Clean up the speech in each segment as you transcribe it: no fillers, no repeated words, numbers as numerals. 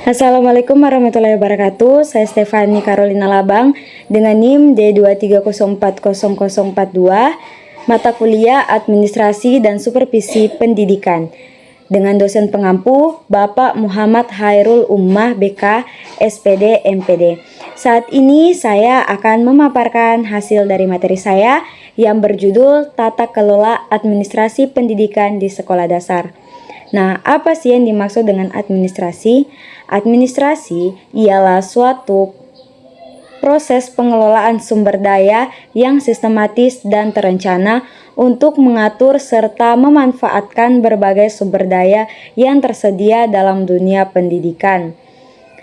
Assalamualaikum warahmatullahi wabarakatuh. Saya Stefani Carolina Labang dengan NIM D2304042, mata kuliah Administrasi dan Supervisi Pendidikan. Dengan dosen pengampu Bapak Muhammad Hairul Ummah BK SPD MPD. Saat ini saya akan memaparkan hasil dari materi saya yang berjudul Tata Kelola Administrasi Pendidikan di Sekolah Dasar. Nah, apa sih yang dimaksud dengan administrasi? Administrasi ialah suatu proses pengelolaan sumber daya yang sistematis dan terencana untuk mengatur serta memanfaatkan berbagai sumber daya yang tersedia dalam dunia pendidikan,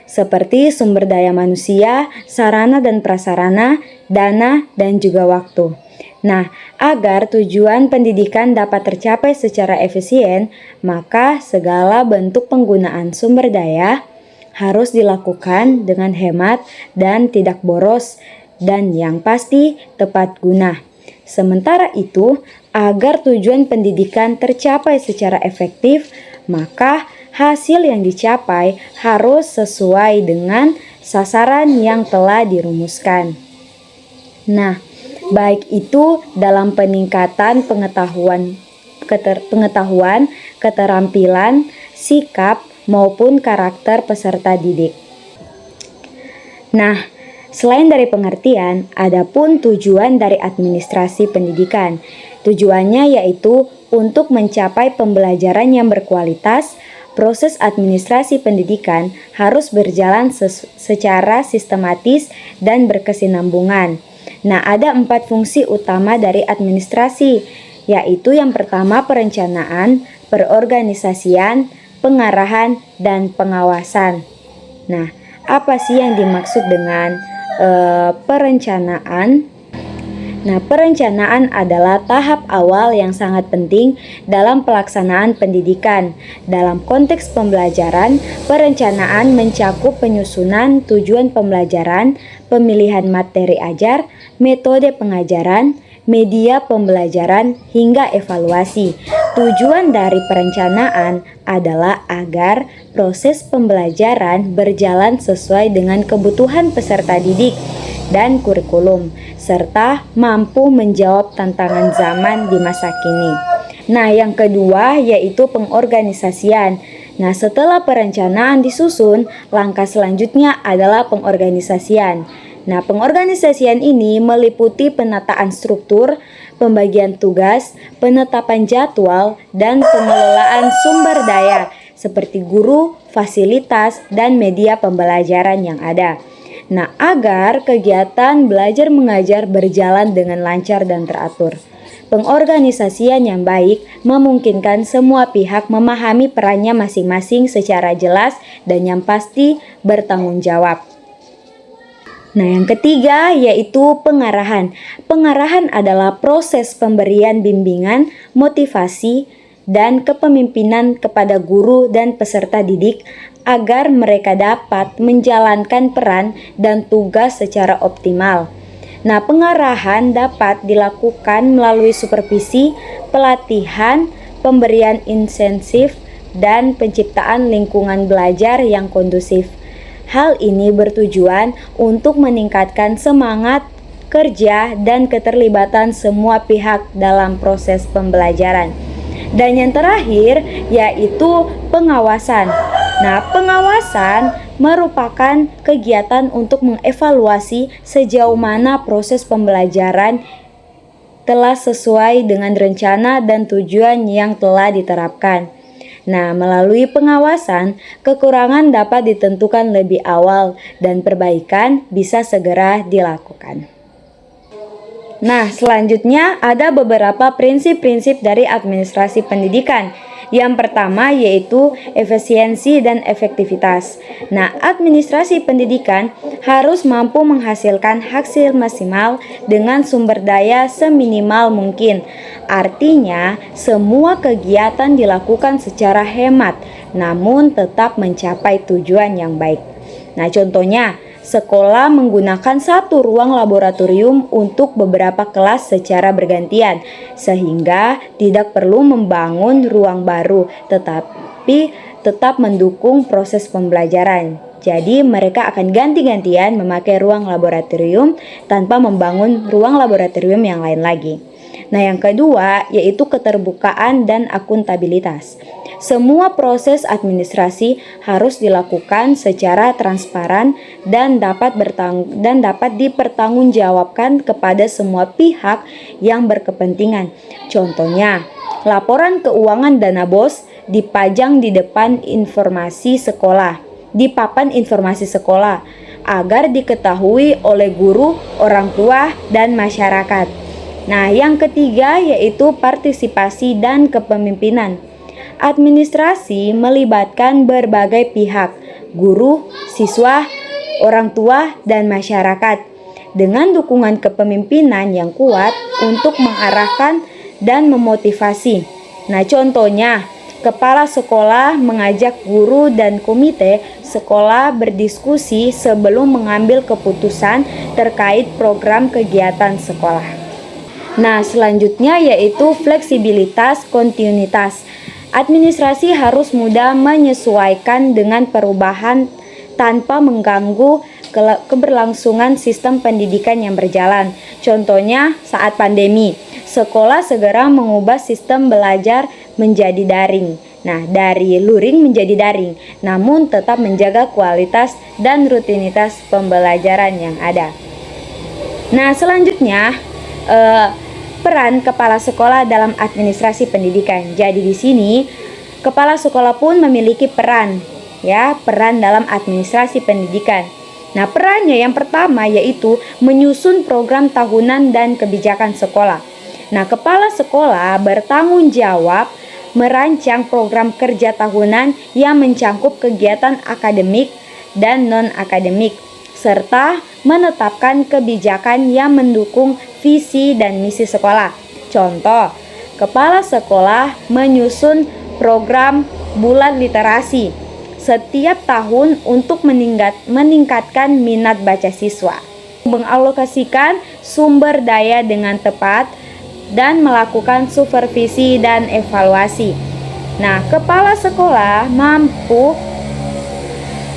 seperti sumber daya manusia, sarana dan prasarana, dana, dan juga waktu. Nah, agar tujuan pendidikan dapat tercapai secara efisien, maka segala bentuk penggunaan sumber daya harus dilakukan dengan hemat dan tidak boros, dan yang pasti tepat guna. Sementara itu, agar tujuan pendidikan tercapai secara efektif, maka hasil yang dicapai harus sesuai dengan sasaran yang telah dirumuskan. Nah, baik itu dalam peningkatan pengetahuan, keterampilan, sikap, maupun karakter peserta didik. Nah, selain dari pengertian, ada pun tujuan dari administrasi pendidikan. Tujuannya yaitu untuk mencapai pembelajaran yang berkualitas. Proses administrasi pendidikan harus berjalan secara sistematis dan berkesinambungan. Nah, ada 4 fungsi utama dari administrasi, yaitu yang pertama perencanaan, perorganisasian, pengarahan, dan pengawasan. Nah, apa sih yang dimaksud dengan perencanaan? Nah, perencanaan adalah tahap awal yang sangat penting dalam pelaksanaan pendidikan. Dalam konteks pembelajaran, perencanaan mencakup penyusunan tujuan pembelajaran, pemilihan materi ajar, metode pengajaran, media pembelajaran, hingga evaluasi. Tujuan dari perencanaan adalah agar proses pembelajaran berjalan sesuai dengan kebutuhan peserta didik dan kurikulum, serta mampu menjawab tantangan zaman di masa kini. Nah, yang kedua yaitu pengorganisasian. Nah, setelah perencanaan disusun, langkah selanjutnya adalah pengorganisasian. Nah, pengorganisasian ini meliputi penataan struktur, pembagian tugas, penetapan jadwal, dan pengelolaan sumber daya seperti guru, fasilitas, dan media pembelajaran yang ada. Nah, agar kegiatan belajar mengajar berjalan dengan lancar dan teratur. Pengorganisasian yang baik memungkinkan semua pihak memahami perannya masing-masing secara jelas dan yang pasti bertanggung jawab. Nah, yang ketiga yaitu pengarahan. Pengarahan adalah proses pemberian bimbingan, motivasi, dan kepemimpinan kepada guru dan peserta didik agar mereka dapat menjalankan peran dan tugas secara optimal. Nah, pengarahan dapat dilakukan melalui supervisi, pelatihan, pemberian insentif, dan penciptaan lingkungan belajar yang kondusif. Hal ini bertujuan untuk meningkatkan semangat kerja dan keterlibatan semua pihak dalam proses pembelajaran. Dan yang terakhir yaitu pengawasan. Nah, pengawasan merupakan kegiatan untuk mengevaluasi sejauh mana proses pembelajaran telah sesuai dengan rencana dan tujuan yang telah diterapkan. Nah, melalui pengawasan, kekurangan dapat ditentukan lebih awal dan perbaikan bisa segera dilakukan. Nah, selanjutnya ada beberapa prinsip-prinsip dari administrasi pendidikan. Yang pertama yaitu efisiensi dan efektivitas. Nah, administrasi pendidikan harus mampu menghasilkan hasil maksimal dengan sumber daya seminimal mungkin. Artinya, semua kegiatan dilakukan secara hemat, namun tetap mencapai tujuan yang baik. Nah, contohnya, sekolah menggunakan satu ruang laboratorium untuk beberapa kelas secara bergantian, sehingga tidak perlu membangun ruang baru, tetapi tetap mendukung proses pembelajaran. Jadi mereka akan ganti-gantian memakai ruang laboratorium tanpa membangun ruang laboratorium yang lain lagi. Nah, yang kedua yaitu keterbukaan dan akuntabilitas. Semua proses administrasi harus dilakukan secara transparan dan dapat dipertanggungjawabkan kepada semua pihak yang berkepentingan. Contohnya, laporan keuangan dana BOS dipajang di papan informasi sekolah agar diketahui oleh guru, orang tua, dan masyarakat. Nah, yang ketiga yaitu partisipasi dan kepemimpinan. Administrasi melibatkan berbagai pihak, guru, siswa, orang tua, dan masyarakat dengan dukungan kepemimpinan yang kuat untuk mengarahkan dan memotivasi. Nah, contohnya, kepala sekolah mengajak guru dan komite sekolah berdiskusi sebelum mengambil keputusan terkait program kegiatan sekolah. Nah, selanjutnya yaitu fleksibilitas kontinuitas. Administrasi harus mudah menyesuaikan dengan perubahan tanpa mengganggu keberlangsungan sistem pendidikan yang berjalan. Contohnya saat pandemi, sekolah segera mengubah sistem belajar menjadi daring. Nah, dari luring menjadi daring, namun tetap menjaga kualitas dan rutinitas pembelajaran yang ada. Nah, selanjutnya peran kepala sekolah dalam administrasi pendidikan. Jadi di sini kepala sekolah pun memiliki peran dalam administrasi pendidikan. Nah, perannya yang pertama yaitu menyusun program tahunan dan kebijakan sekolah. Nah, kepala sekolah bertanggung jawab merancang program kerja tahunan yang mencakup kegiatan akademik dan non-akademik, serta menetapkan kebijakan yang mendukung visi dan misi sekolah. Contoh, kepala sekolah menyusun program bulan literasi setiap tahun untuk meningkatkan minat baca siswa, mengalokasikan sumber daya dengan tepat, dan melakukan supervisi dan evaluasi. Nah, kepala sekolah mampu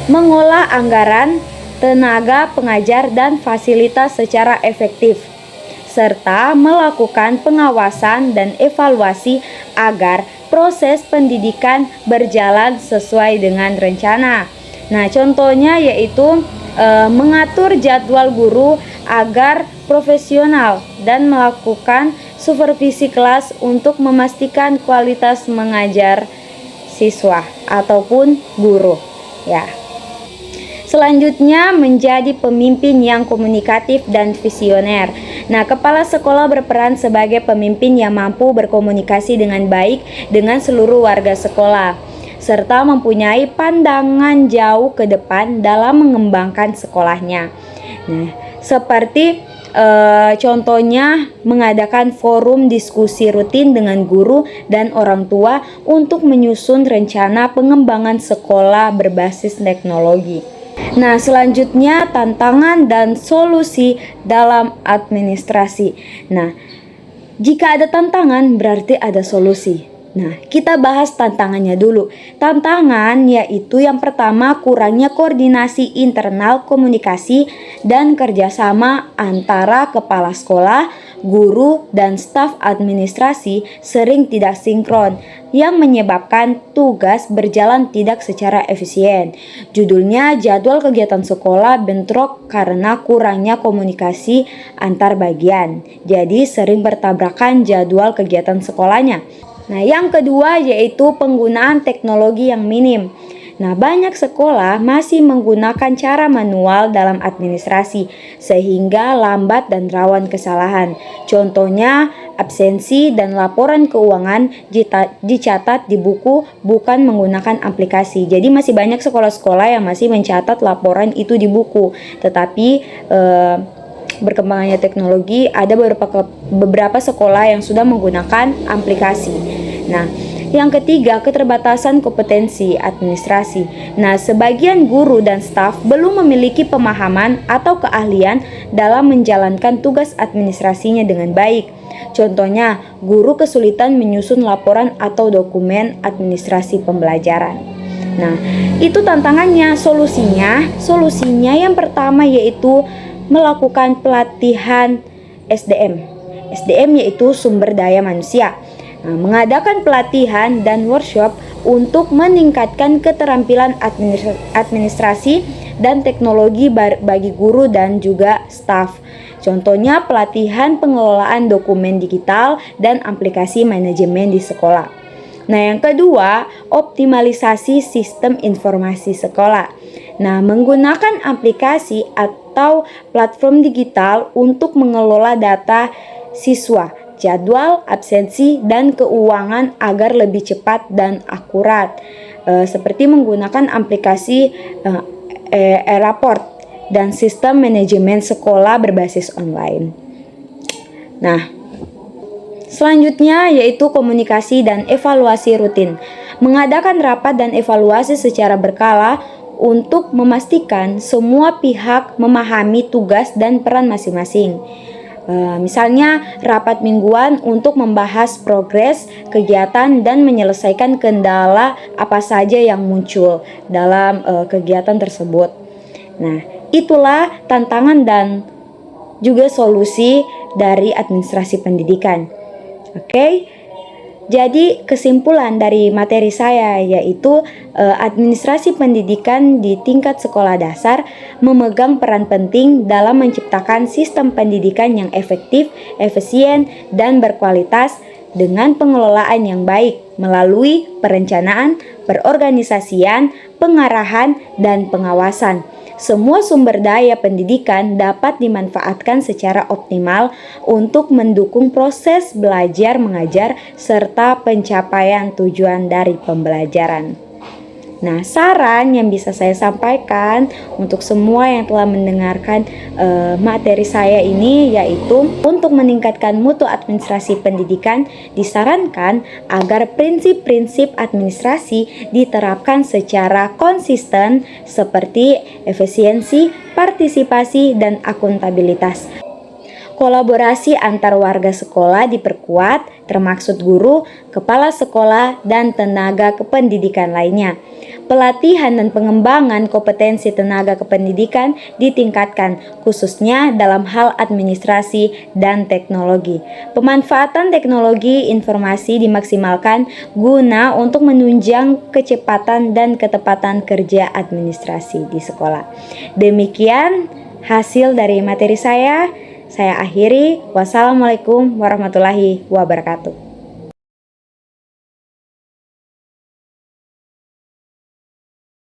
mengolah anggaran, tenaga pengajar, dan fasilitas secara efektif, serta melakukan pengawasan dan evaluasi agar proses pendidikan berjalan sesuai dengan rencana. Nah, contohnya yaitu mengatur jadwal guru agar profesional dan melakukan supervisi kelas untuk memastikan kualitas mengajar siswa ataupun guru. Ya. Selanjutnya, menjadi pemimpin yang komunikatif dan visioner. Nah, kepala sekolah berperan sebagai pemimpin yang mampu berkomunikasi dengan baik dengan seluruh warga sekolah, serta mempunyai pandangan jauh ke depan dalam mengembangkan sekolahnya. Nah, seperti contohnya mengadakan forum diskusi rutin dengan guru dan orang tua untuk menyusun rencana pengembangan sekolah berbasis teknologi. Nah, selanjutnya tantangan dan solusi dalam administrasi. Nah, jika ada tantangan berarti ada solusi. Nah, kita bahas tantangannya dulu. Tantangan yaitu yang pertama, kurangnya koordinasi internal komunikasi dan kerjasama antara kepala sekolah, guru, dan staf administrasi sering tidak sinkron yang menyebabkan tugas berjalan tidak secara efisien. Judulnya, jadwal kegiatan sekolah bentrok karena kurangnya komunikasi antar bagian. Jadi sering bertabrakan jadwal kegiatan sekolahnya. Nah, yang kedua yaitu penggunaan teknologi yang minim. Nah, banyak sekolah masih menggunakan cara manual dalam administrasi sehingga lambat dan rawan kesalahan. Contohnya, absensi dan laporan keuangan dicatat di buku bukan menggunakan aplikasi. Jadi masih banyak sekolah-sekolah yang masih mencatat laporan itu di buku. Tetapi berkembangnya teknologi, ada beberapa sekolah yang sudah menggunakan aplikasi. Nah, yang ketiga, keterbatasan kompetensi administrasi. Nah, sebagian guru dan staf belum memiliki pemahaman atau keahlian dalam menjalankan tugas administrasinya dengan baik. Contohnya, guru kesulitan menyusun laporan atau dokumen administrasi pembelajaran. Nah, itu tantangannya. Solusinya yang pertama yaitu melakukan pelatihan SDM. SDM yaitu sumber daya manusia. Nah, mengadakan pelatihan dan workshop untuk meningkatkan keterampilan administrasi dan teknologi bagi guru dan juga staf. Contohnya pelatihan pengelolaan dokumen digital dan aplikasi manajemen di sekolah. Nah, yang kedua, optimalisasi sistem informasi sekolah. Nah, menggunakan aplikasi atau platform digital untuk mengelola data siswa, jadwal, absensi, dan keuangan agar lebih cepat dan akurat. Seperti menggunakan aplikasi e-raport dan sistem manajemen sekolah berbasis online. Nah, selanjutnya yaitu komunikasi dan evaluasi rutin. Mengadakan rapat dan evaluasi secara berkala untuk memastikan semua pihak memahami tugas dan peran masing-masing. Misalnya rapat mingguan untuk membahas progres kegiatan dan menyelesaikan kendala apa saja yang muncul dalam kegiatan tersebut. Nah, itulah tantangan dan juga solusi dari administrasi pendidikan. Oke. Jadi kesimpulan dari materi saya yaitu administrasi pendidikan di tingkat sekolah dasar memegang peran penting dalam menciptakan sistem pendidikan yang efektif, efisien, dan berkualitas dengan pengelolaan yang baik melalui perencanaan, perorganisasian, pengarahan, dan pengawasan. Semua sumber daya pendidikan dapat dimanfaatkan secara optimal untuk mendukung proses belajar mengajar serta pencapaian tujuan dari pembelajaran. Nah, saran yang bisa saya sampaikan untuk semua yang telah mendengarkan materi saya ini yaitu untuk meningkatkan mutu administrasi pendidikan disarankan agar prinsip-prinsip administrasi diterapkan secara konsisten seperti efisiensi, partisipasi, dan akuntabilitas. Kolaborasi antar warga sekolah diperkuat, termasuk guru, kepala sekolah, dan tenaga kependidikan lainnya. Pelatihan dan pengembangan kompetensi tenaga kependidikan ditingkatkan, khususnya dalam hal administrasi dan teknologi. Pemanfaatan teknologi informasi dimaksimalkan guna untuk menunjang kecepatan dan ketepatan kerja administrasi di sekolah. Demikian hasil dari materi saya. Saya akhiri. Wassalamualaikum warahmatullahi wabarakatuh.